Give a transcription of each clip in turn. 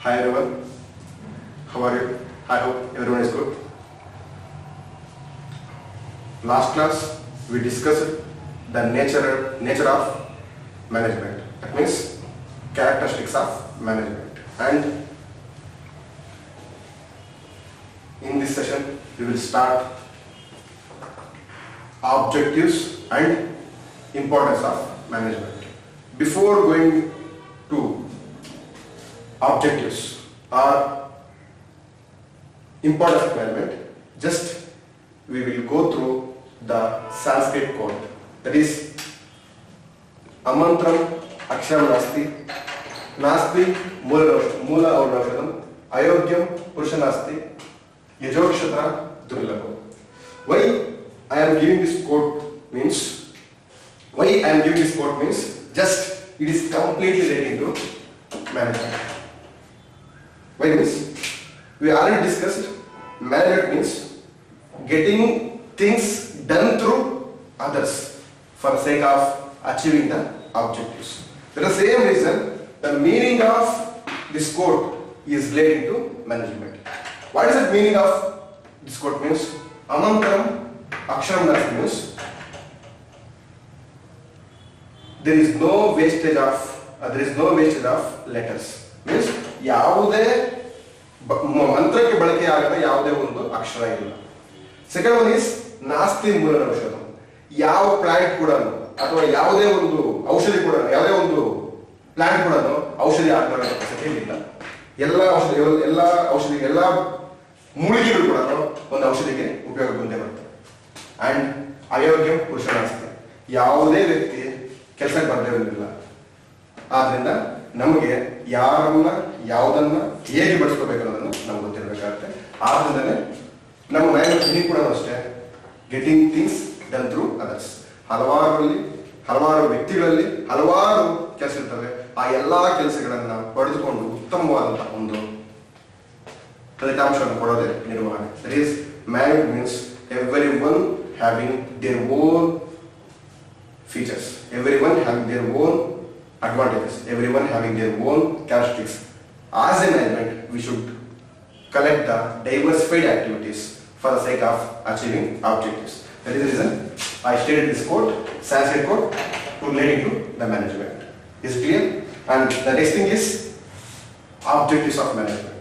Hi everyone, how are you? I hope everyone is good. Last class we discussed the nature of management. That means characteristics of management. And in this session we will start objectives and importance of management. Before going to objectives or importance of management, just we will go through the Sanskrit quote. That is, amantram aksharam nasti, nasti mula aurnakshanam, ayogyam purusha nasti, yajokshatra durlabham. Why I am giving this quote means, just it is completely relating to management. Why means, we already discussed management means getting things done through others for the sake of achieving the objectives. For the same reason, the meaning of this quote is relating to management. What is the meaning of this quote means? Amantram aksharam nasti means there is no wastage of letters. Means ಯಾವುದೇ ಮಂತ್ರಕ್ಕೆ ಬಳಕೆ ಆಗದ ಯಾವುದೇ ಒಂದು ಅಕ್ಷರ ಇಲ್ಲ. Second one is ನಾಸ್ತಿ ಮೂಲ ಔಷಧ. ಯಾವ ಪ್ಲಾಂಟ್ ಕೂಡ ಅಥವಾ ಯಾವುದೇ ಒಂದು ಔಷಧಿ ಕೂಡ ಯಾವುದೇ ಒಂದು ಪ್ಲಾಂಟ್ ಕೂಡ ಔಷಧಿ ಆಗದ ಕೆಪಾಸಿಟಿ ಇಲ್ಲ. ಎಲ್ಲ ಮೂಲಿಕೆಗಳು ಕೂಡ ಒಂದು ಔಷಧಿಗೆ ಉಪಯೋಗ ಬಂದೇ ಬರ್ತದೆ. ಅಂಡ್ ಅಯೋಗ್ಯ ಪುರುಷ ನಾಸ್ತಿ, ಯಾವುದೇ ವ್ಯಕ್ತಿ ಕೆಲಸಕ್ಕೆ ಬರದೇ ಇರೋದಿಲ್ಲ. ಆದ್ರಿಂದ ನಮಗೆ ಯಾರನ್ನ ಯಾವುದನ್ನ ಹೇಗೆ ಬಳಸ್ಕೋಬೇಕು ಅನ್ನೋದನ್ನು ನಮ್ಗೆ ಗೊತ್ತಿರಬೇಕಾಗುತ್ತೆ. ಆದ್ರಿಂದಲೇ ನಮ್ಮ ಮನೆಯಲ್ಲಿ ಕೂಡ ಅಷ್ಟೇ, getting things done through others. ಹಲವಾರು ವ್ಯಕ್ತಿಗಳಲ್ಲಿ ಹಲವಾರು ಕೆಲಸ ಇರ್ತವೆ. ಆ ಎಲ್ಲಾ ಕೆಲಸಗಳನ್ನ ಪಡೆದುಕೊಂಡು ಉತ್ತಮವಾದಂತಹ ಒಂದು ಫಲಿತಾಂಶವನ್ನು ಕೊಡೋದೇ ನಿರ್ವಹಣೆ. That is manage means everyone having their own features, everyone having their own advantages, everyone having their own characteristics. As a management, we should collect the diversified activities for the sake of achieving objectives. That is the reason I stated this quote, Sanskrit quote, to relate to the management. Is it clear? And the next thing is objectives of management.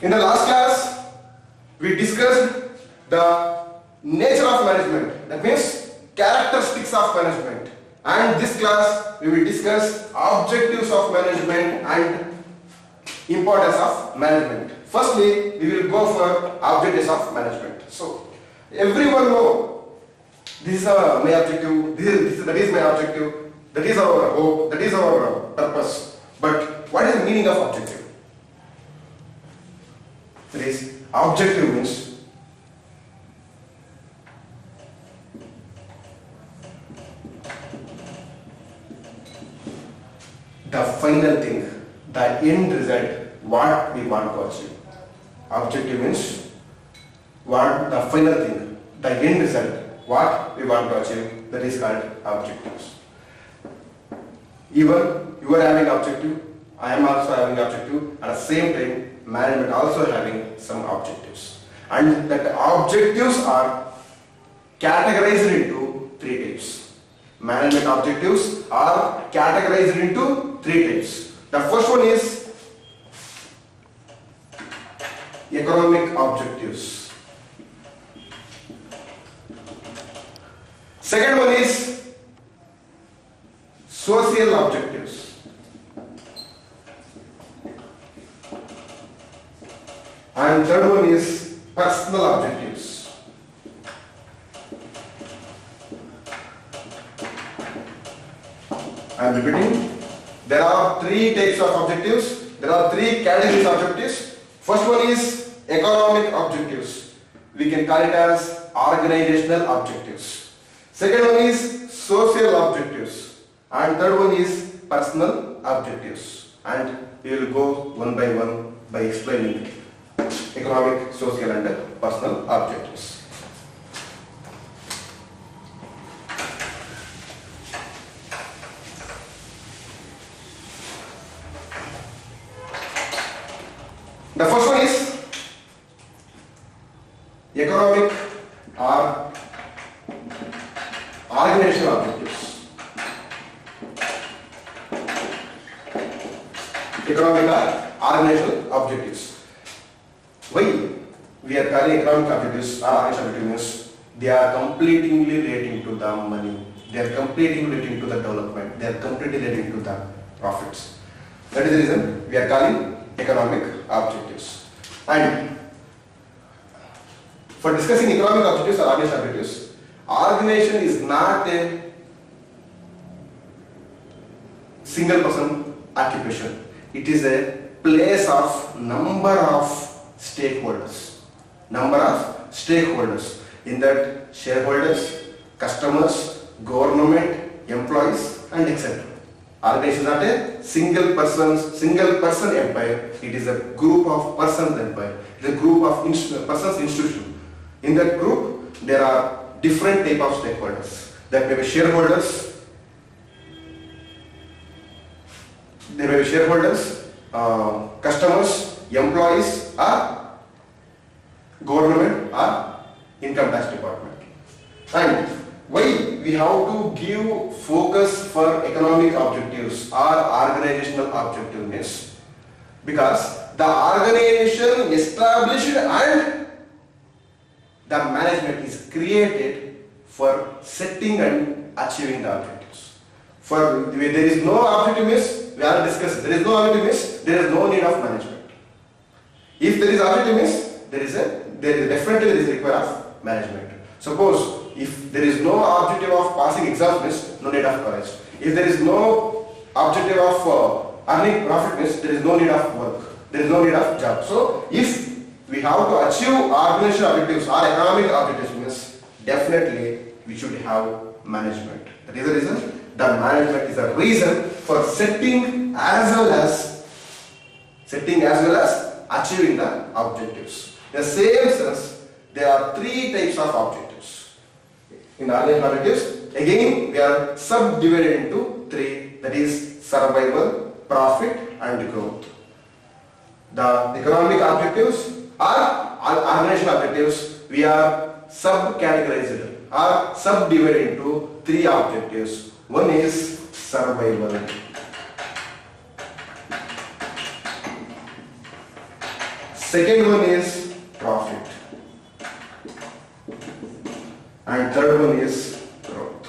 In the last class, we discussed the nature of management, that means characteristics of management. And this class, we will discuss objectives of management and importance of management. Firstly, we will go for objectives of management. So, everyone know this is my objective, that is my objective, that is our hope, that is our purpose. But what is the meaning of objective? That is, objective means the final thing, the end result, what we want to achieve. Objective means what the final thing, the end result, what we want to achieve. That is called objectives. Even you are having objective, I am also having objective. At the same time, management also having some objectives, and that objectives are categorized into three types. Management objectives are categorized into three types. The first one is economic objectives. Second one is social objectives. And third one is personal objectives. I am repeating. There are three types of objectives. There are three categories of objectives. First one is economic objectives. We can call it as organizational objectives. Second one is social objectives. And third one is personal objectives. And we will go one by one by explaining economic, social and personal objectives. The first one is economic or organizational objectives. Economic or organizational objectives. Why we are calling economic objectives or organizational objectives? They are completely relating to the money. They are completely relating to the development. They are completely relating to the profits. That is the reason we are calling economic objectives. And for discussing economic objectives or organizational objectives, organization is not a single person occupation. It is a place of number of stakeholders. Number of stakeholders. In that, shareholders, customers, government, employees, and etc. Organization is not a single person empire. It is a group of persons empire. It is a group of persons institution. In that group, there are different type of stakeholders. That may be shareholders. There may be shareholders, customers, employees, or government, or income tax department. And why we have to give focus for economic objectives or organizational objectiveness? Because the organization established and the management is created for setting and achieving the objectives. For there is no objectiveness, we are discussing. There is no objectiveness, there is no need of management. If there is objectiveness, there is definitely require of management. Suppose if there is no objective of passing exams, means no need of college. If there is no objective of earning profit, means there is no need of work. There is no need of job. So if we have to achieve organizational objectives or economic objectives, means definitely we should have management. That is the reason. The management is a reason for setting as well as achieving the objectives. In the same sense, there are three types of objectives. In the organizational objectives, again we are subdivided into three, that is survival, profit and growth. The economic objectives or organizational objectives, we are sub-categorized or subdivided into three objectives. One is survival. Second one is profit. And third one is growth.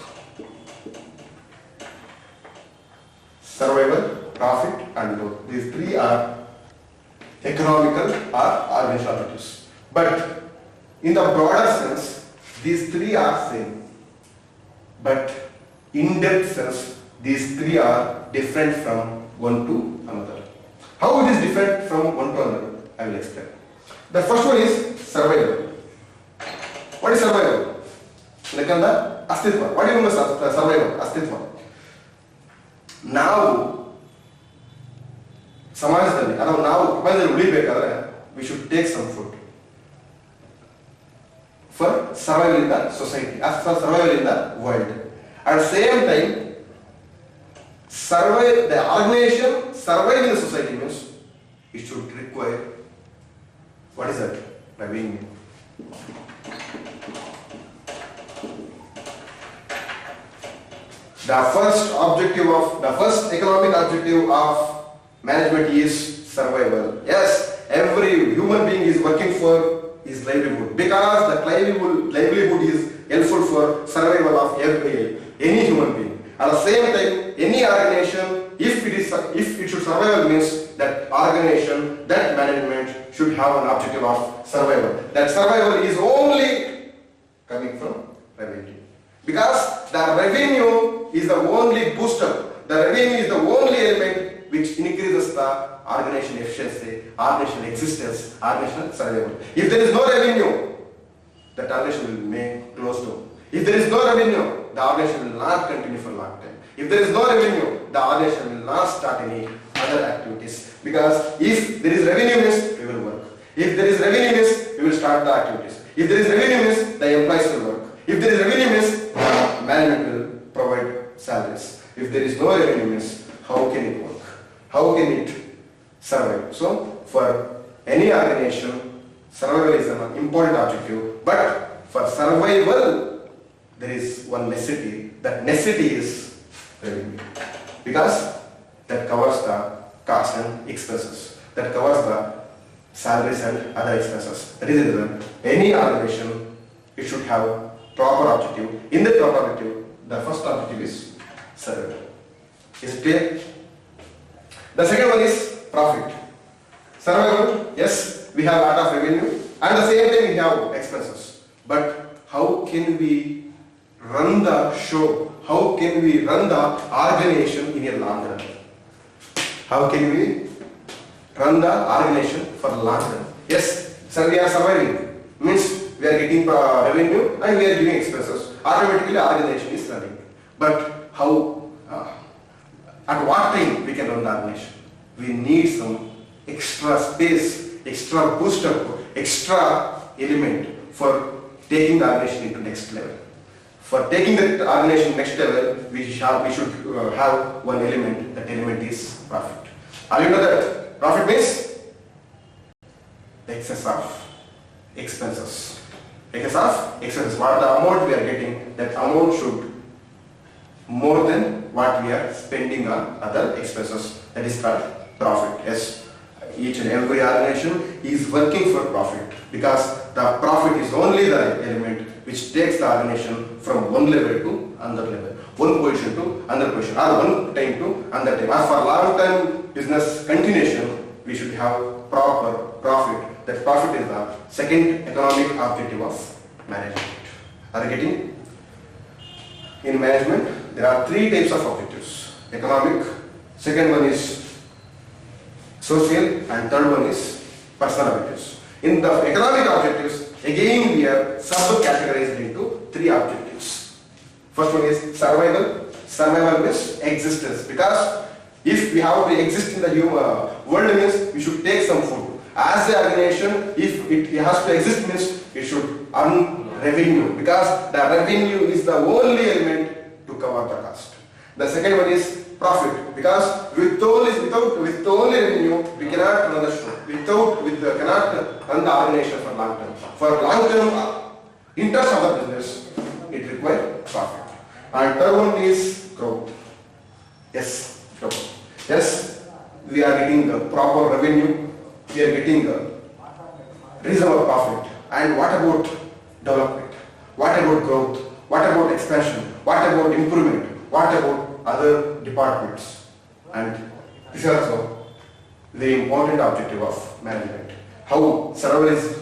Survival, profit and growth. These three are economical or organizational objectives. But in the broader sense, these three are same. But in depth sense, these three are different from one to another. How it is different from one to another, I will explain. The first one is survival. What is survival? Lekanda astitva. What do you mean by survival? Astitva. Now, ಸಮಾಜದಲ್ಲಿ ಅಥವಾ ನಾವು ಸಮಾಜದಲ್ಲಿ ಉಳಿಬೇಕಾದ್ರೆ we should take some food for survival in the society, as for survival in the world. At the same time, the organization survive in the society means it should require, what is that? Revenue. The first economic objective of management is survival. Yes, every human being is working for his livelihood because the livelihood is helpful for survival of any human being. At the same time, any organization, if it should survive, means that organization, that management should have an objective of survival. That survival is only coming from revenue. Because the revenue is the only booster. The revenue is the only element which increases the organization efficiency, organizational existence, organizational survival. If there is no revenue, that organization will remain closed down. If there is no revenue, the organization will not continue for a long time. If there is no revenue, the organization will not start any other activities. Because if there is revenue means we will work. If there is revenue means we will start the activities. If there is revenue means the employees will work. If there is revenue means the management will provide salaries. If there is no revenue means how can it work? How can it survive? So for any organization, survival is an important objective, but for survival there is one necessity. That necessity is revenue, because that covers the cost and expenses, that covers the salaries and other expenses. That is the reason any organization, it should have proper objective. In the proper objective, the first objective is survival. Is it clear? The second one is profit. Survival, yes, we have a lot of revenue, and the same time we have expenses. But how can we run the show? How can we run the organization in a long run? How can we run the organization for long run? Yes, sir, we are surviving. Means we are getting revenue and we are giving expenses. Automatically organization is running. But how, at what time we can run the organization? We need some extra space, extra boost up, extra element for taking the organization into next level. For taking the organization next level, we should have one element. That element is profit. Are you know that profit means the excess of expenses. Excess of expenses. What the amount we are getting, that amount should more than what we are spending on other expenses. That is called profit. Yes, each and every organization is working for profit, because the profit is only the element which takes the organization from one level to another level, one position to another position, or one time to another time. As for long-term business continuation, we should have proper profit. That profit is the second economic objective of management. Are you getting? In management, there are three types of objectives. Economic, second one is social, and third one is personal objectives. In the economic objectives, again we are sub-categorized into three objectives. First one is survival. Survival means existence, because if we have to exist in the human world means we should take some food. As an organization, if it has to exist means it should earn revenue, because the revenue is the only element to cover the cost. The second one is profit, because with only revenue we cannot run the show. Cannot run the organization for long term. For long term interest of the business, it requires profit. And third one is growth. Yes, growth. Yes, we are getting the proper revenue. We are getting a reasonable profit. And what about development? What about growth? What about expansion? What about improvement? What about other departments? And this is also very important objective of management. How survival is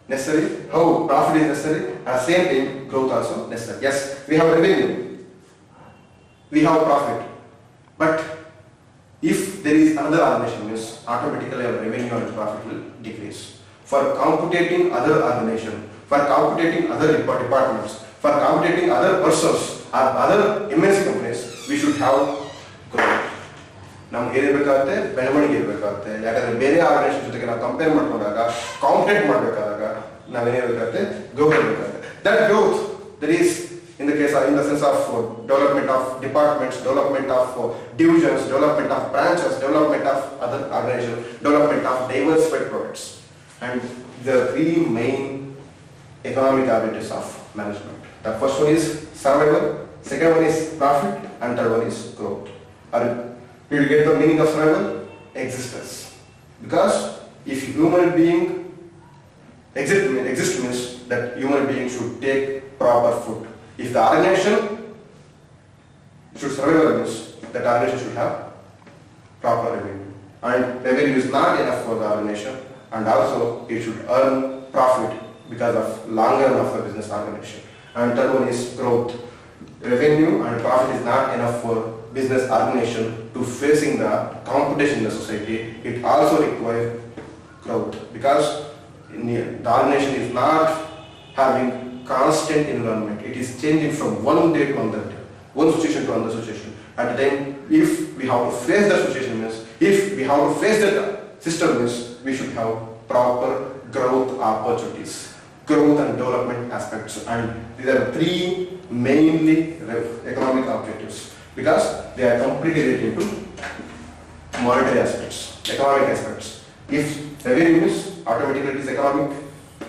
necessary, how profit is necessary, at the same time growth also necessary. Yes, we have revenue, we have profit, but if there is another organization, means automatically our revenue and profit will decrease. For competing other organization, for competing other departments, for competing other persons or other MNC companies, we should have growth. ನಮ್ಗೆ ಏನಿರಬೇಕಾಗುತ್ತೆ, ಬೆಳವಣಿಗೆ ಇರಬೇಕಾಗುತ್ತೆ. ಯಾಕಂದ್ರೆ ಬೇರೆ organisation ಜೊತೆಗೆ ನಾವು compare ಮಾಡ್ಕೊಂಡಾಗ, compete ಮಾಡಬೇಕಾದಾಗ ನಾವೇನಿರಬೇಕಾಗುತ್ತೆ, growth ಇರಬೇಕಾಗುತ್ತೆ. That growth, that is in the sense of development of departments, development of divisions, development of branches, development of other organizations, development of diversified products. And the three main economic objectives of management. The first one is survival, second one is profit, and third one is growth. You will get the meaning of survival? Existence. Because if human being exist means that human being should take proper food. If the organization should survive means that organization should have proper revenue. And revenue is not enough for the organization, and also it should earn profit because of long run of the business organization. And third one is growth. Revenue and profit is not enough for business organization to facing the competition in the society. It also requires growth, because the organization is not having constant environment. It is changing from one day to another day, one situation to another situation. At the time, if we have to face the situation means, if we have to face the system means, we should have proper growth opportunities, growth and development aspects, and these are three mainly economic objectives because they are completely related to monetary aspects, economic aspects. If revenue means automatically it is economic,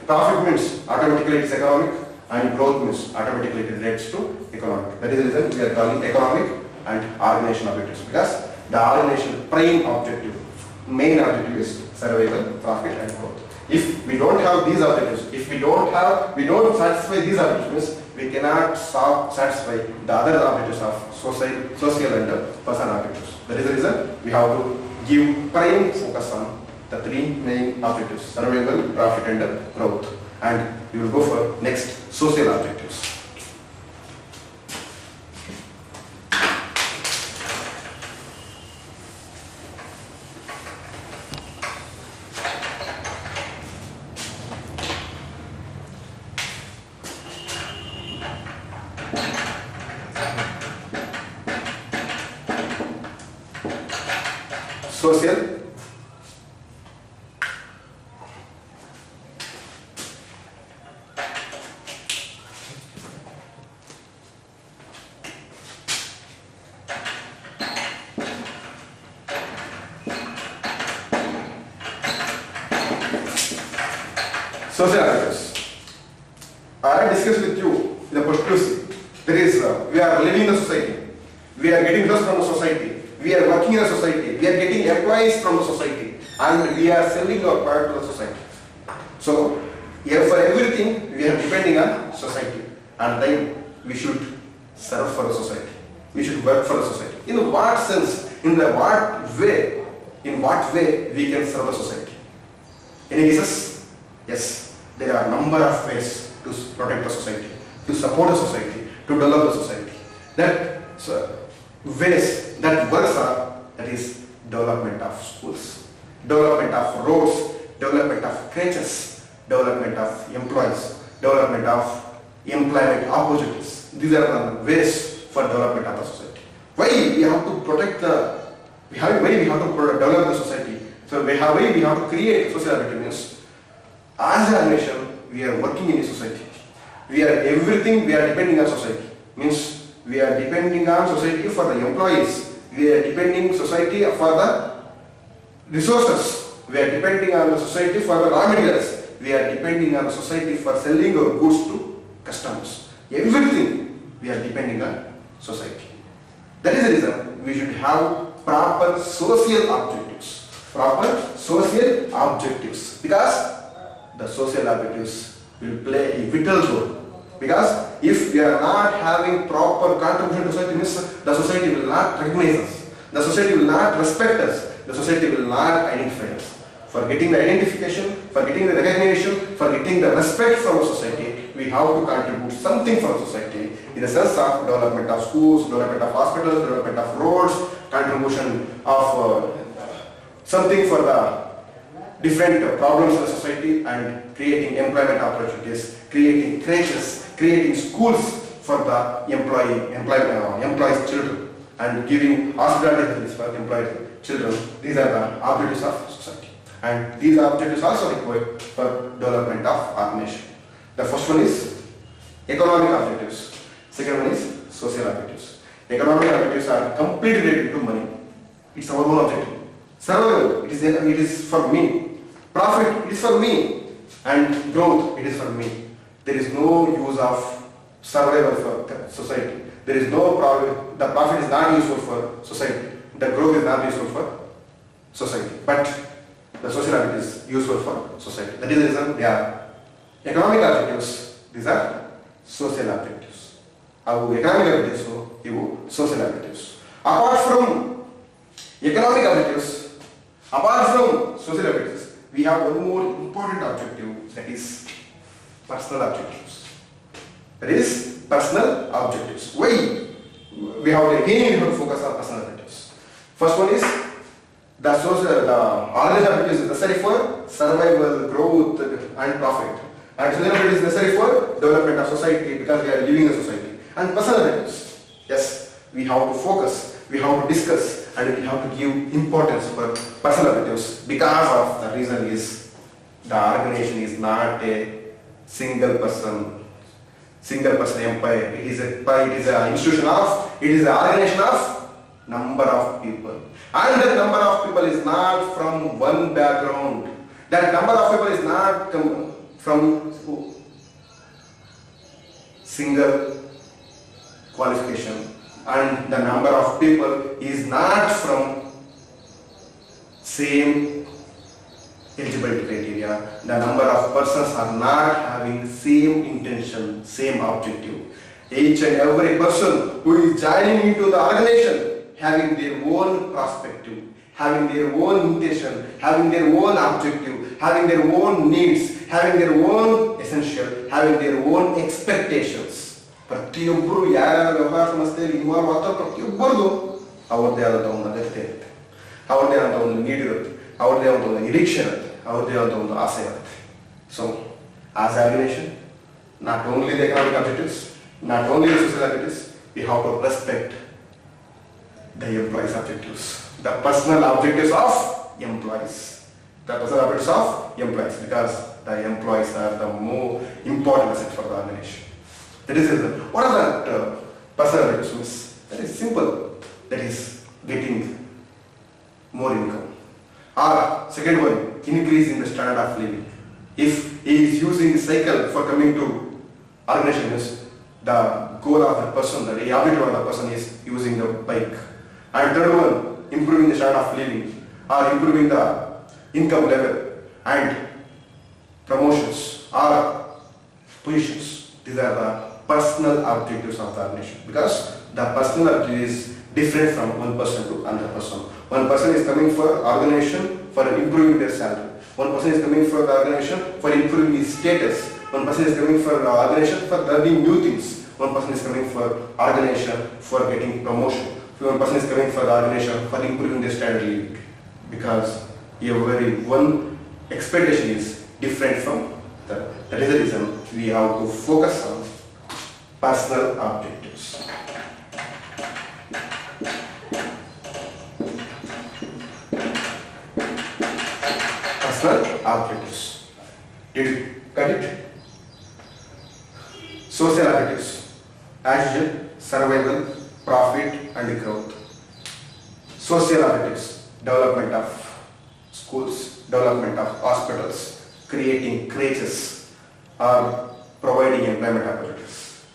profit means automatically it is economic, and growth means automatically it relates to economic. That is the reason we are calling economic and organization objectives, because the organization prime objective, main objective is survival, profit and growth. If we don't have these objectives, if we don't satisfy these objectives, we cannot satisfy the other objectives of social and personal objectives. That is the reason we have to give prime focus on the three main objectives, survival, profit and growth. And we will go for next, social objectives. Social objectives. I discussed with you in the post there is we are living in the society, we are getting results from the society, we are working in the society, we are getting employees from the society, and we are selling our product to the society. So here for everything we are depending on society, and then we should serve for the society, we should work for the society. In what sense, in what way we can serve the society? Any guesses? Yes, there are a number of ways to protect the society, to support the society, to develop the society. That ways that works are, that is development of schools, development of roads, development of crèches, development of employees, development of employment opportunities. These are the ways for development of the society. Why we have to protect the, why we have to develop the society? So why we have to create social objectives? As a nation, we are working in a society. We are everything, we are depending on society. Means we are depending on society for the employees. We are depending society for the resources. We are depending on the society for the raw materials. We are depending on the society for selling our goods to customers. Everything we are depending on society. That is the reason we should have proper social objectives. Proper social objectives. Because the social objectives will play a vital role. Because if we are not having proper contribution to society, the society will not recognize us. The society will not respect us. The society will not identify us. For getting the identification, for getting the recognition, for getting the respect from the society, we have to contribute something for the society in the sense of development of schools, development of hospitals, development of roads, contribution of something for the different problems in the society, and creating employment opportunities, creating crèches, creating schools for the employees' children, and giving hospitalities for employed children. These are the objectives of society. And these objectives also required for development of organization. The first one is economic objectives. Second one is social objectives. Economic objectives are completely related to money. It's our own objective. Survival, it is for me. Profit, it is for me. And growth, it is for me. There is no use of survival for society. There is no profit. The profit is not useful for society. The growth is not useful for society. But the social objective is useful for society. That is the reason they are economic objectives. These are social objectives. Our economic objectives, social objectives. Apart from economic objectives, apart from social objectives, we have one more important objective, that is personal objectives. That is personal objectives. Why? We have to focus on personal objectives. First one is the organization objectives is necessary for survival, growth, and profit. And social objectives is necessary for development of society because we are living in a society. And personal objectives, yes, we have to focus. we have to discuss and we have to give importance for personal objectives, because of the reason is the organization is not a single person empire. It is an institution of, it is an organization of number of people. And that number of people is not from one background. That number of people is not from single qualification. And the number of people is not from same eligibility criteria. The number of persons are not having same intention, same objective. Each and every person who is joining into the organization having their own perspective, having their own intention, having their own objective, having their own needs, having their own essential, having their own expectations. ಪ್ರತಿಯೊಬ್ಬರು ಯಾರ್ಯಾರ ವ್ಯವಹಾರ ಸಂಸ್ಥೆಯಲ್ಲಿ involve ಆಗ್ತಾರೆ ಪ್ರತಿಯೊಬ್ಬರದು ಅವ್ರದ್ದೇ ಆದಂಥ ಒಂದು ಅಗತ್ಯ ಇರುತ್ತೆ, ಅವ್ರದ್ದೇ ಆದಂಥ ಒಂದು ನೀಡ್ ಇರುತ್ತೆ, ಅವ್ರದ್ದೇ ಆದಂಥ ಒಂದು ನಿರೀಕ್ಷೆ ಇರುತ್ತೆ, ಅವ್ರದ್ದೇ ಆದಂಥ ಒಂದು ಆಸೆ ಇರುತ್ತೆ. So as organisation, not only the economic objectives, not only the social objectives, we have to respect the employees' objectives, the personal objectives of employees, the personal objectives of employees, because the employees are the more important asset for the organization. That is it. What are the personal objectives? That is simple. That is getting more income. Or second one, increasing the standard of living. If he is using the cycle for coming to organization, the goal of the person, the objective of the person is using the bike. And third one, improving the standard of living or improving the income level and promotions or positions. These are the personal objectives of the organization, because the personal objective is different from one person to another person. One person is coming for organization for improving their salary. One person is coming for the organization for improving his status. One person is coming for the organization for learning new things. One person is coming for organization for getting promotion. One person is coming for the organization for improving their standard living, because every one expectation is different from the. That is the reason we have to focus on personal objectives. Personal objectives. Did you get it? Social objectives. As usual, survival, profit and growth. Social objectives, development of schools, development of hospitals, creating creches or providing employment opportunities.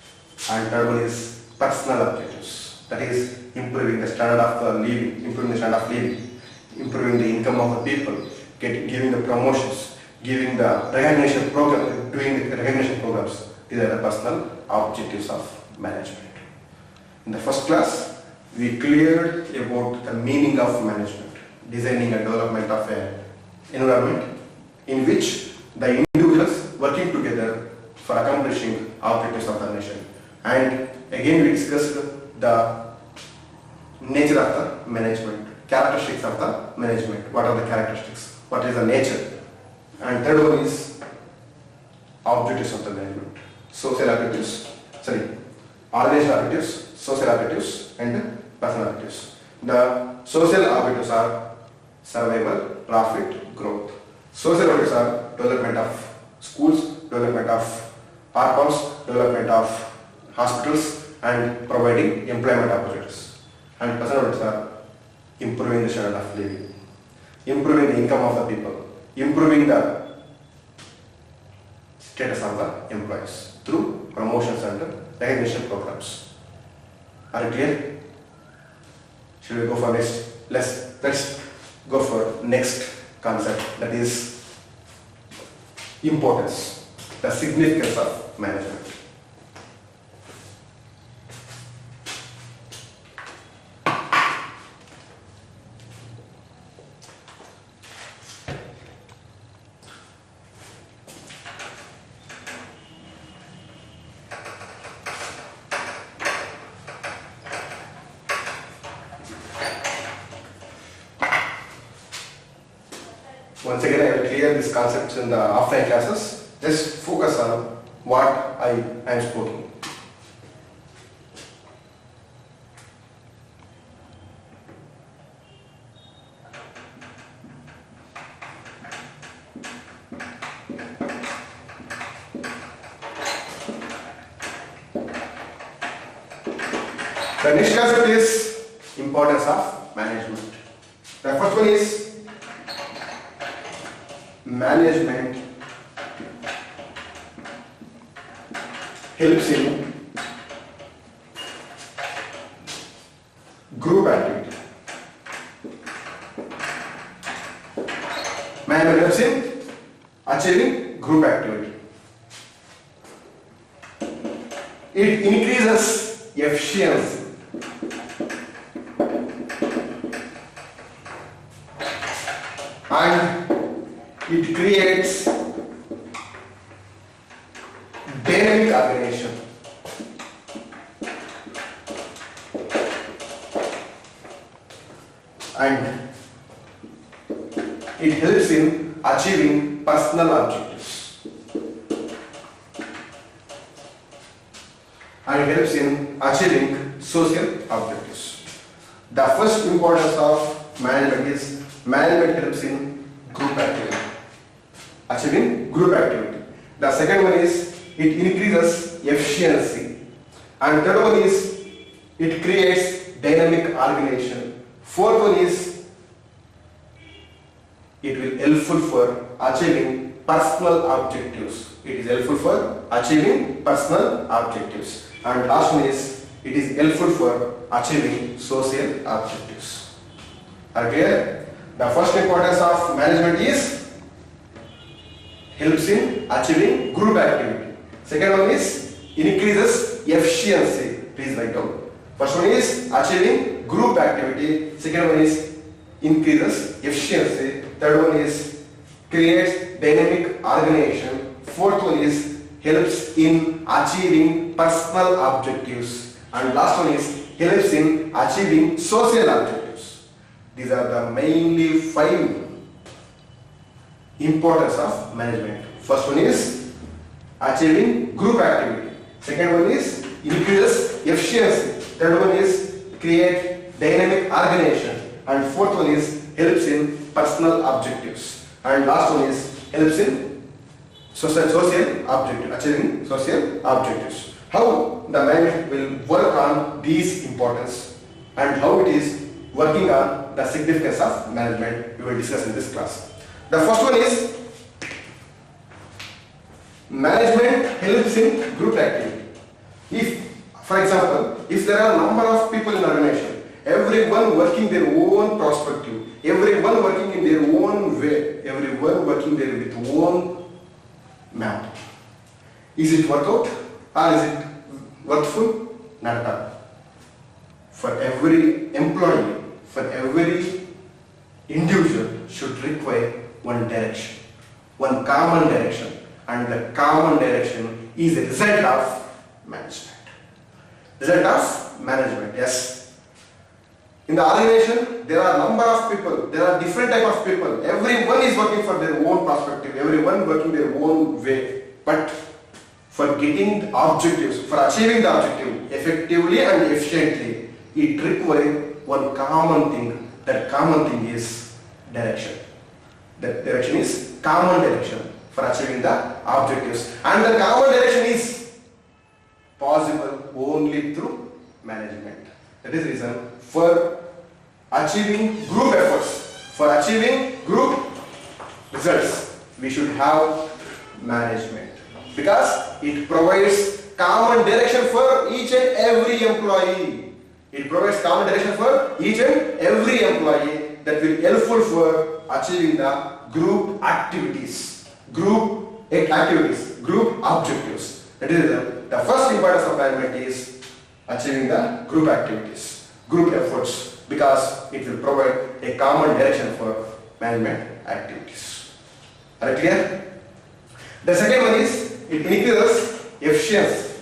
And third one is personal objectives, that is improving the standard of living, improving the standard of living, improving the income of the people, giving the promotions, giving the recognition program, doing the recognition programs. These are the personal objectives of management. In the first class, we cleared about the meaning of management, designing and development of an environment in which the individuals working together for accomplishing objectives of the nation. And again we discussed the nature of the management, characteristics of the management. What are the characteristics? What is the nature? And third one is objectives of the management, social objectives, organizational objectives, social objectives and personal objectives. The social objectives are survival, profit, growth. Social objectives are development of schools, development of farms, development of hospitals and providing employment opportunities. And personal objectives are improving the standard of living, improving the income of the people, improving the status of the employees through promotions and recognition programs. Are you clear? Should we go for next? Let's go for next concept, that is importance, the significance of management. Once again, I will clear these concepts in the offline classes. Just focus on what I am speaking. The next concept is importance of management. The first one is management helps in group activity. Management helps in achieving group activity. It increases efficiency. And it creates dynamic organization. And it helps in achieving personal objectives. And it helps in achieving social objectives. The first importance of management is management helps in group activity, achieving group activity. The second one is it increases efficiency. And third one is it creates dynamic organization. Fourth one is it will helpful for achieving personal objectives. It is helpful for achieving personal objectives. And last one is it is helpful for achieving social objectives. Are clear? The first importance of management is helps in achieving group activity. Second one is increases efficiency. Please write down. First one is achieving group activity. Second one is increases efficiency. Third one is creates dynamic organization. Fourth one is helps in achieving personal objectives. And last one is helps in achieving social objectives. These are the mainly 5 importance of management. First one is achieving group activity. Second one is increases efficiency. Third one is create dynamic organization. And fourth one is helps in personal objectives. And last one is helps in social objective, achieving social objectives. How the management will work on these importance and how it is working on the significance of management we will discuss in this class. The first one is management helps in group activity. If, for example, if there are a number of people in an organization, everyone working their own perspective, everyone working in their own way, everyone working there with own map, is it work out or is it worthful? Not at all. For every employee, for every individual should require one direction, one common direction, and the common direction is a result of management. Result of management, yes. In the organization, there are a number of people, there are different type of people. Everyone is working for their own perspective, everyone working their own way. But for getting the objectives, for achieving the objective effectively and efficiently, it requires one common thing. That common thing is direction. That direction is common direction for achieving the objectives. And the common direction is possible only through management. That is the reason for achieving group efforts, for achieving group results, we should have management. Because it provides common direction for each and every employee. It provides common direction for each and every employee that will be helpful for achieving the group activities, group objectives. That is the first importance of management is achieving the group activities, group efforts, because it will provide a common direction for management activities. Are you clear? The second one is it increases efficiency.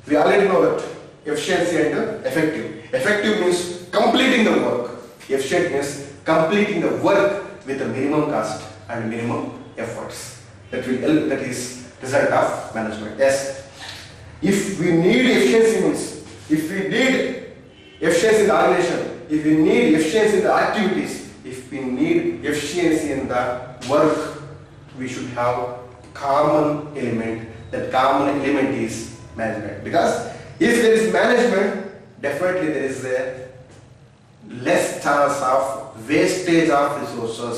We already know that efficiency and effective. Effective means completing the work. Efficient means completing the work with the minimum cost and minimum efforts. That will help, that is result of management. Yes. If we need efficiency means, if we need efficiency in the organization, if we need efficiency in the activities, if we need efficiency in the work, we should have common element. That common element is management. Because if there is management, definitely there is a less chance of wastage of resources,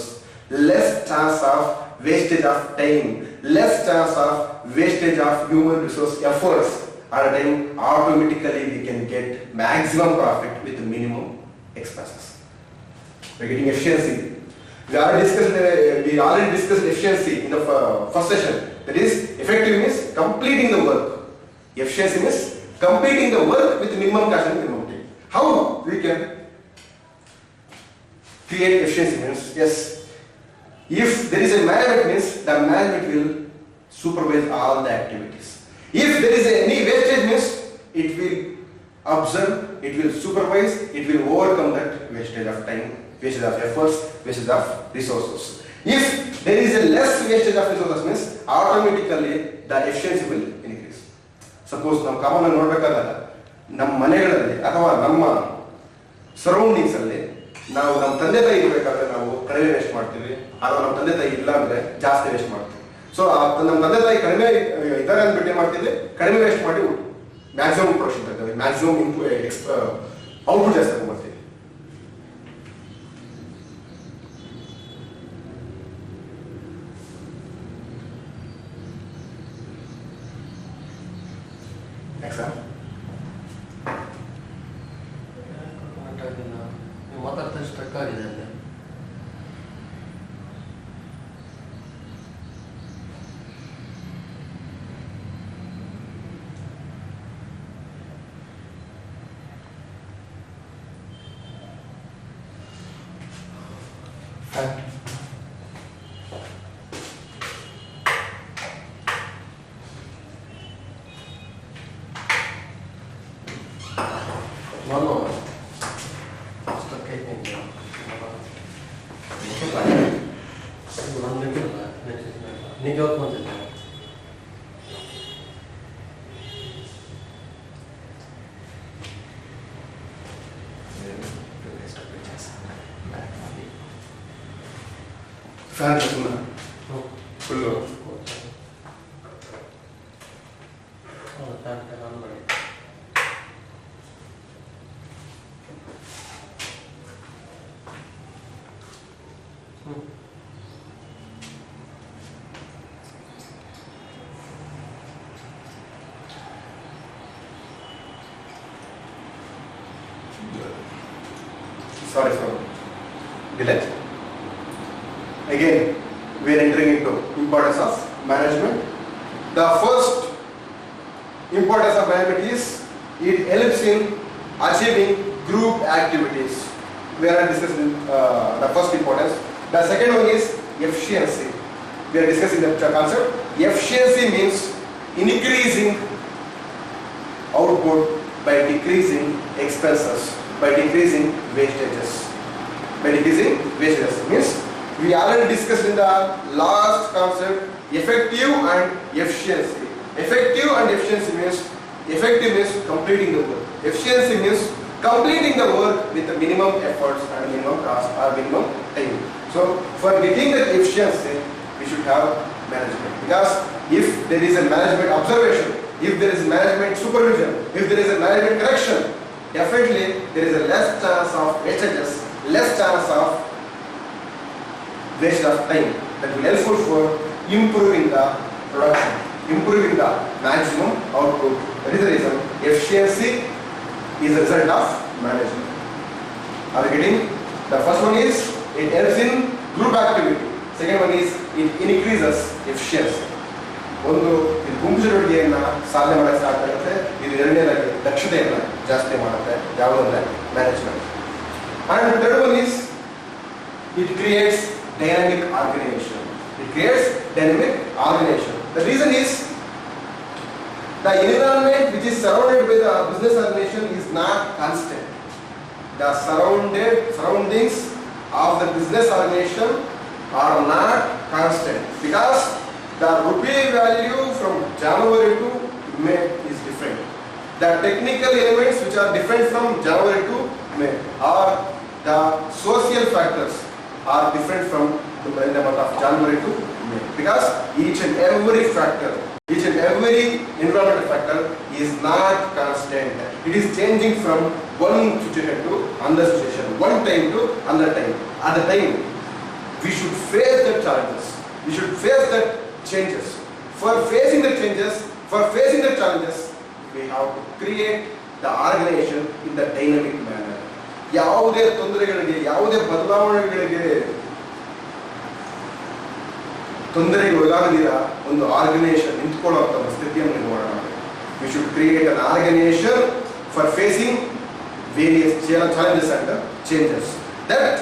less chance of wastage of time, less chance of wastage of human resource efforts. At a time, automatically we can get maximum profit with minimum expenses. We are getting efficiency. We already discussed efficiency in the first session. That is, effective means completing the work. Efficiency means completing the work with minimum cost and minimum time. How we can create efficiency means, yes, if there is a management means the management will supervise all the activities. If there is any wastage means it will observe, it will supervise, it will overcome that wastage of time, wastage of efforts, wastage of resources. If there is a less wastage of resources means automatically the efficiency will increase. Suppose ನಾವು common ನೋಡಬೇಕಾದಾಗ ನಮ್ಮ ಮನೆಗಳಲ್ಲಿ ಅಥವಾ ನಮ್ಮ surroundings ಅಲ್ಲಿ ನಾವು ನಮ್ಮ ತಂದೆ ತಾಯಿ ಇರಬೇಕಾದ್ರೆ ನಾವು ಕಡಿಮೆ ವೇಸ್ಟ್ ಮಾಡ್ತೀವಿ, ಅಥವಾ ನಮ್ಮ ತಂದೆ ತಾಯಿ ಇಲ್ಲ ಅಂದ್ರೆ ಜಾಸ್ತಿ ವೇಸ್ಟ್ ಮಾಡ್ತೀವಿ. ಸೊ ನಮ್ಮ ತಂದೆ ತಾಯಿ ಕಡಿಮೆ ಇದ್ದಾರೆ ಅಂದ್ಬಿಟ್ಟು ಏನ್ ಮಾಡ್ತೀವಿ, ಕಡಿಮೆ ವೇಸ್ಟ್ ಮಾಡಿ ಮ್ಯಾಕ್ಸಿಮಮ್ ಪ್ರೊಡಕ್ಷನ್ ತರ್ತೇವೆ, ಮ್ಯಾಕ್ಸಿಮಮ್ ಔಟ್ಪುಟ್ ಜಾಸ್ತಿ ತಗೊಂಡ್ಬರ್ತೀವಿ. ಮಾತಾಡ್ತಾ ಸ್ಟ್ರಕ್ ಆಗಿದೆ ಅಲ್ಲಿ. ನಿಜ ಹೋಗ್ಕೊಂತಿದ್ದೆ. ಫ್ಯಾನ್ ಫುಲ್ಲು ಆನ್ ಮಾಡಿ. Sorry for delay. Again, we are entering into importance of management. The first importance of management is it helps in achieving group activities. We are discussing the first importance. The second one is efficiency. We are discussing the concept. Efficiency means increasing output by decreasing expenses, by decreasing wastages. By decreasing wastages means we already discussed in the last concept effective and efficiency. Effective and efficiency means effective means completing the work. Efficiency means completing the work with the minimum efforts and minimum cost or minimum time. So for getting that efficiency, we should have management. Because if there is a management observation, if there is management supervision, if there is a management correction, definitely there is a less chance of wastages, less chance of waste of time. That will be helpful for improving the production, improving the maximum output. That is the reason efficiency is a result of management. Are you getting? The first one is it helps in group activity. Second one is it increases efficiency. ಒಂದು ಇದು ಗುಂಪು ಚಟುವಟಿಕೆಯನ್ನು ಸಾಧನೆ ಮಾಡೋಕ್ಕೆ start ಆಗುತ್ತೆ. ಇದು ಎರಡನೇದಾಗಿ ದಕ್ಷತೆಯನ್ನು ಜಾಸ್ತಿ ಮಾಡುತ್ತೆ. ಯಾವುದಂದ್ರೆ management. And the third one is it creates dynamic organization. It creates dynamic organization. The reason is the environment which is surrounded by the business organization is not constant. The surroundings of the business organization are not constant because the rupee value from January to May is different. The technical elements which are different from January to May or the social factors are different from the month of January to May because each and every factor Each and every environmental factor is not constant. It is changing from one situation to another situation, one time to another time. At the time, we should face the challenges. We should face the changes. For facing the changes, for facing the challenges, we have to create the organization in the dynamic manner. ಯಾವುದೇ ತೊಂದರೆಗಳಿಗೆ ಯಾವುದೇ ಬದಲಾವಣೆಗಳಿಗೆ ತೊಂದರೆಗೆ ಒಳಗಾಗದಿರ ಒಂದು organisation ನಿಂತ್ಕೊಳ್ಳುವಂತ ಸ್ಥಿತಿಯನ್ನು ನಿರ್ಮಾಣ ಮಾಡಬೇಕು. We should create an organization for facing various challenges and changes. That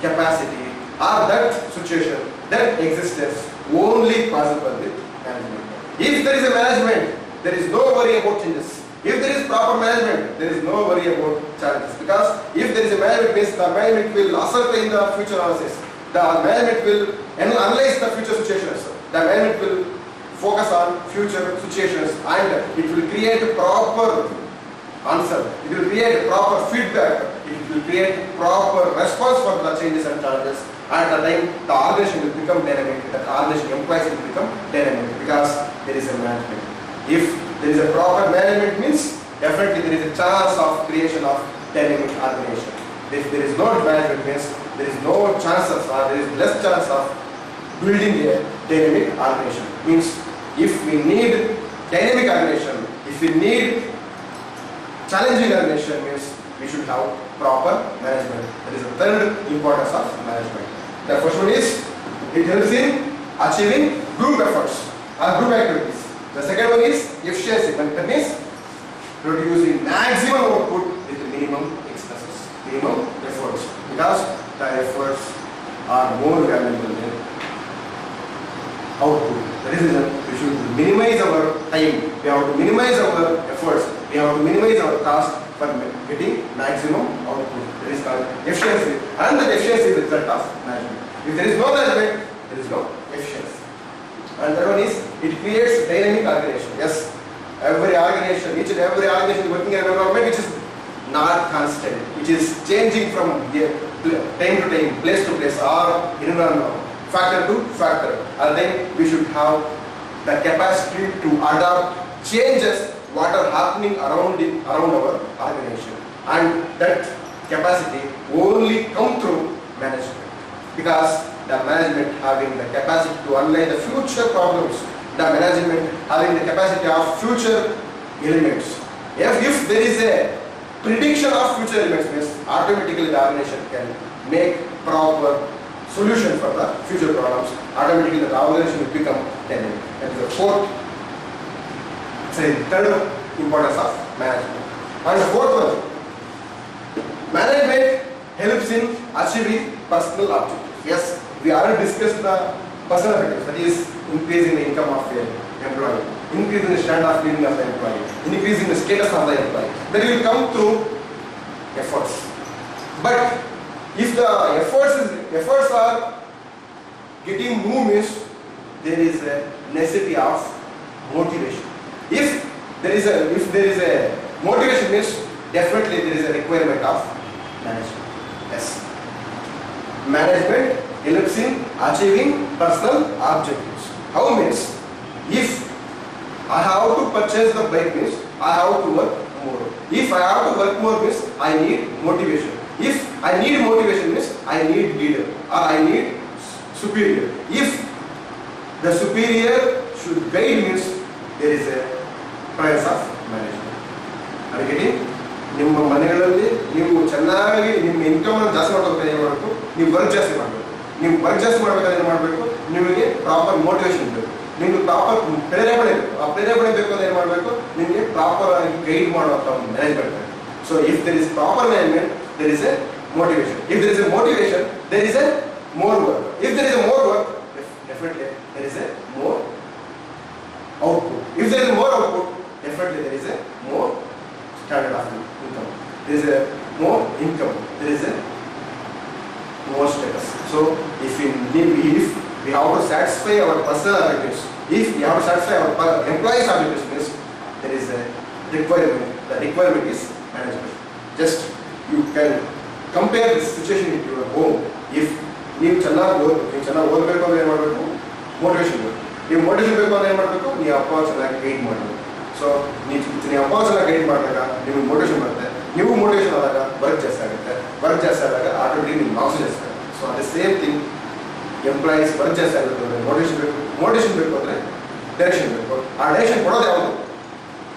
capacity or that situation, that existence only possible with management. If there is a management, there is no worry about changes. If there is proper management, there is no worry about challenges. Because if there is a management, means the management will ascertain the future analysis. The management will analyze the future situations. The management will focus on future situations and it will create a proper answer. It will create a proper feedback. It will create proper response for the changes and challenges. At the time, the organization will become dynamic. The organization employees will become dynamic because there is a management. If there is a proper management, means definitely there is a chance of creation of dynamic organization. If there is no management, means there is no chances or there is less chance of building a dynamic organization. Means if we need dynamic organization, if we need challenging organization, means we should have proper management. That is the third importance of management. The first one is it helps in achieving group efforts or group activities. The second one is efficiency. That means producing maximum output with minimum expenses, minimum efforts. Because the efforts are more valuable than output. That is reason we should minimize our time. We have to minimize our efforts. We have to minimize our cost for getting maximum output. That is called efficiency. And the efficiency is the result of management. If there is no management, there is no efficiency. And that one is it creates dynamic organization. Yes, every organization, each and every organization is working in an environment which is not constant. It is changing from time to time, place to place, or environment, factor to factor. And then we should have the capacity to adapt changes what are happening around our organization. And that capacity only come through management. Because the management having the capacity to analyze the future problems, the management having the capacity of future elements. If there is a prediction of future elements, means automatically the organization can make proper solution for the future problems. Automatically the organization will become dynamic. That is the third importance of management. And the fourth one, management helps in achieving personal objectives. Yes, we already discussed the personal objectives, that is increasing the income of the employee, increasing the standard of living of the employee, increasing the status of the employee. That will come through efforts. But if the efforts are getting moved, there is a necessity of motivation. If there is a motivation, means definitely there is a requirement of management. Yes. Management helps in achieving personal objectives. How means? If I have to purchase the bike, means I have to work more. If I have to work more, means I need motivation. If I need motivation, means I need leader or I need superior. If the superior should guide, means there is a presence of management. Are you getting? ನಿಮ್ಮ ಮನೆಗಳಲ್ಲಿ ನೀವು ಚೆನ್ನಾಗಿ ನಿಮ್ಮ income ಜಾಸ್ತಿ ಮಾಡೋದಕ್ಕೆ ಏನು ಮಾಡಬೇಕು, ನೀವು ವರ್ಕ್ ಜಾಸ್ತಿ ಮಾಡಬೇಕು. ನೀವು ವರ್ಕ್ ಜಾಸ್ತಿ ಮಾಡಬೇಕಾದ್ರೆ ಏನು ಮಾಡಬೇಕು, ನಿಮಗೆ ಪ್ರಾಪರ್ ಮೋಟಿವೇಶನ್ ಬೇಕು, ನಿಮಗೆ ಪ್ರಾಪರ್ ಪ್ರೇರೇಪಣೆ ಬೇಕು. ಆ ಪ್ರೇರೇಪಣೆ ಬೇಕು ಅಂದ್ರೆ ಏನು ಮಾಡಬೇಕು, ನಿಮಗೆ ಪ್ರಾಪರ್ ಆಗಿ ಗೈಡ್ ಮಾಡುವಂಥ ಒಂದು ಮ್ಯಾನೇಜ್ಮೆಂಟ್ ಬೇಕು. So if there is proper management, there is a motivation. If there is a motivation, there is a more work. If there is a more work, definitely there is a more output. If there is a more output, definitely there is a more standard of income. There is a more income. There is a more status. So if we have to satisfy our personal objectives, if we have to satisfy our employees' objectives, means there is a requirement. The requirement is management. Just you can compare this situation in your home. If ನೀವು ಚೆನ್ನಾಗಿ ಓದಬೇಕು ಅಂದ್ರೆ ಏನು ಮಾಡಬೇಕು, motivation ಬೇಕು. ನೀವು motivation ಬೇಕು ಅಂದ್ರೆ ಏನು ಮಾಡಬೇಕು, ನೀವು ನೀ ಅಪ್ಪ ಚೆನ್ನಾಗಿ ಗೈಡ್ ಮಾಡಬೇಕು. ಸೊ ನೀವು ಅಪ್ಪ ಚೆನ್ನಾಗಿ ಗೈಡ್ ಮಾಡಿದಾಗ ನಿಮಗೆ ಮೋಟಿವೇಶನ್ ಬರುತ್ತೆ, ನೀವು ಮೋಟಿವೇಶನ್ ಆದಾಗ ವರ್ಕ್ ಜಾಸ್ತಿ ಆಗುತ್ತೆ, ವರ್ಕ್ ಜಾಸ್ತಿ ಆದಾಗ ಆಟೋಮೆಟಿಕ್ ನಿಮ್ಮ ಮಾರ್ಕ್ಸ್ ಜಾಸ್ತಿ ಆಗುತ್ತೆ. ಸೊ ಅದೇ ಸೇಮ್ ಥಿಂಗ್ ಎಂಪ್ಲಾಯೀಸ್ ವರ್ಕ್ ಜಾಸ್ತಿ ಆಗುತ್ತೆ ಅಂದರೆ ಮೋಟಿವೇಶನ್ ಬೇಕು, ಮೋಟಿವೇಶನ್ ಬೇಕು ಅಂದರೆ ಡೈರೆಕ್ಷನ್ ಬೇಕು. ಆ ಡೈರೆಕ್ಷನ್ ಕೊಡೋದು ಯಾವುದು?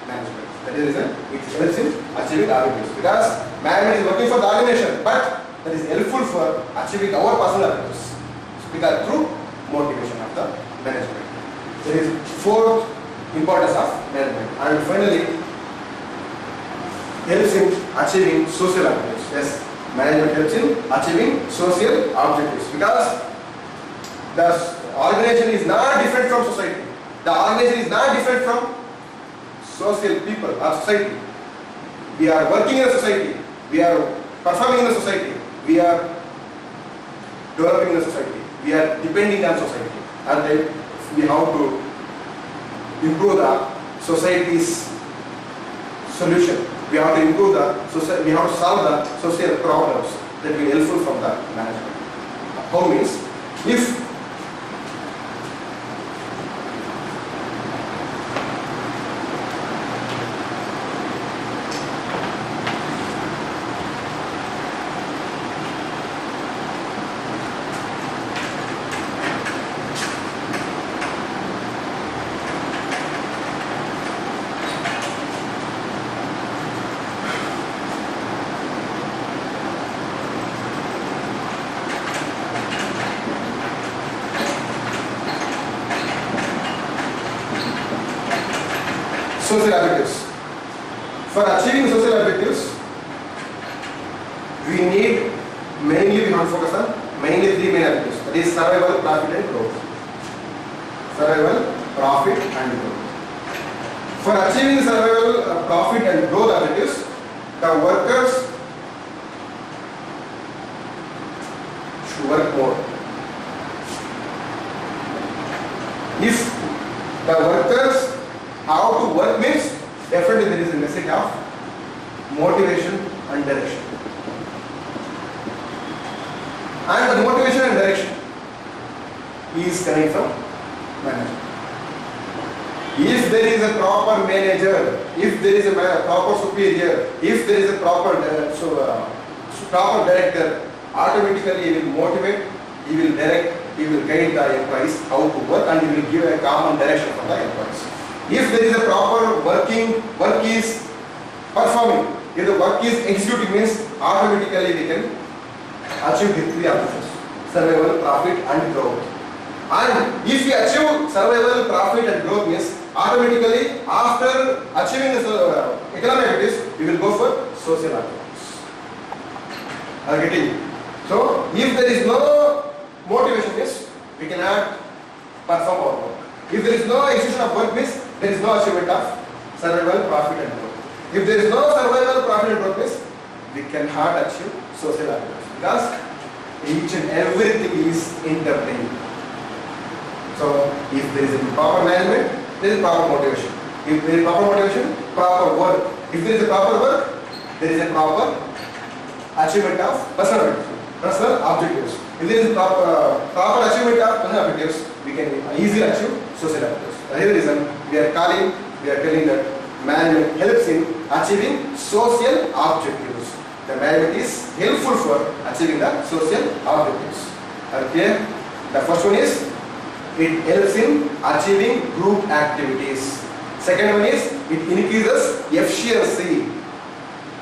Management. That is it helps in achieving objectives because management is working for the organisation but that is helpful for achieving our personal objectives because through motivation of the management. There is fourth importance of management, and finally helps in achieving social objectives. Yes, management helps in achieving social objectives because the organization is not different from society. The organization is not different from social people or society. We are working in a society. We are performing in a society. We are developing in a society. We are depending on society, and then we have to improve the society's solution. We have to improve the society. We have to solve the social problems that will be helpful from the management. How means if social objectives. For achieving social objectives, we need mainly we have to focus on mainly three main objectives. That is survival, profit, and growth. Survival, profit, and growth. For achieving survival, profit, and growth objectives, the workers should work more. If the workers how to work means definitely there is a message of motivation and direction. And the motivation and direction is coming from management. If there is a proper manager, if there is a proper superior, if there is a proper proper director, automatically he will motivate, he will direct, he will guide the employees how to work, and he will give a common direction for the employees. If there is a proper work is performing, if the work is executing means automatically we can achieve the three objectives: survival, profit, and growth. And if we achieve survival, profit, and growth means automatically after achieving the economic activities, we will go for social activities. Are you getting? So if there is no motivation means we cannot perform our work. If there is no execution of work means there is no achievement of survival, profit, and growth. If there is no survival, profit, and growth means we cannot achieve social activities because each and everything is interlinked. So if there is a proper management, there is proper motivation. If there is proper motivation, proper work. If there is a proper work, there is a proper achievement of personal objectives. If there is a proper achievement of personal objectives, we can easily achieve social objectives. That is the reason we are telling that management helps in achieving social objectives. The management is helpful for achieving the social objectives. Okay? The first one is it helps in achieving group activities. Second one is it increases efficiency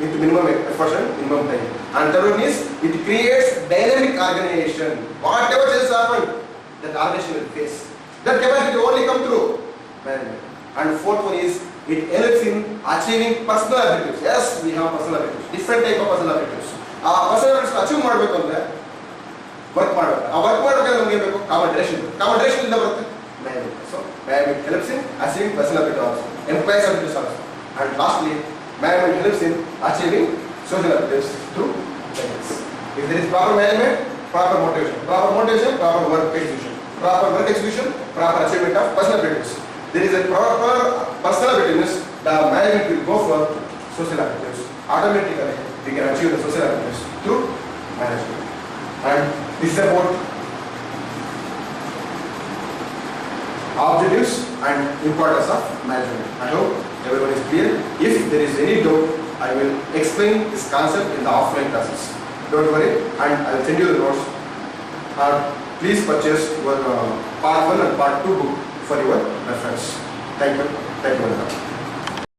with minimum effort and minimum time. And third one is it creates dynamic organization. Whatever has happened, that organization will face. That capacity will only come through management. And fourth one is it helps in achieving personal objectives. Yes, we have personal objectives. Different type of personal objectives. Personal objectives achieve ಮಾಡಬೇಕು ಅಂದ್ರೆ work ಮಾಡಬೇಕು. Work ಮಾಡಬೇಕಾದ್ರೆ ನಮಗೆ ಬೇಕು common direction. Common direction ಇಂದ ಬರುತ್ತೆ management. So management helps in achieving personal objectives also. Employees objectives also. And lastly, management helps in achieving social objectives through guidance. If there is proper management, proper motivation, proper work execution, proper achievement of personal objectives. There is a proper personal objectives, the management will go for social objectives. Automatically, we can achieve the social objectives through management. And this is about objectives and importance of management. I hope everyone is clear. If there is any doubt, I will explain this concept in the offline classes. Don't worry, and I will send you the notes. Please purchase your part 1 and part 2 book for your reference. Thank you. Thank you very much.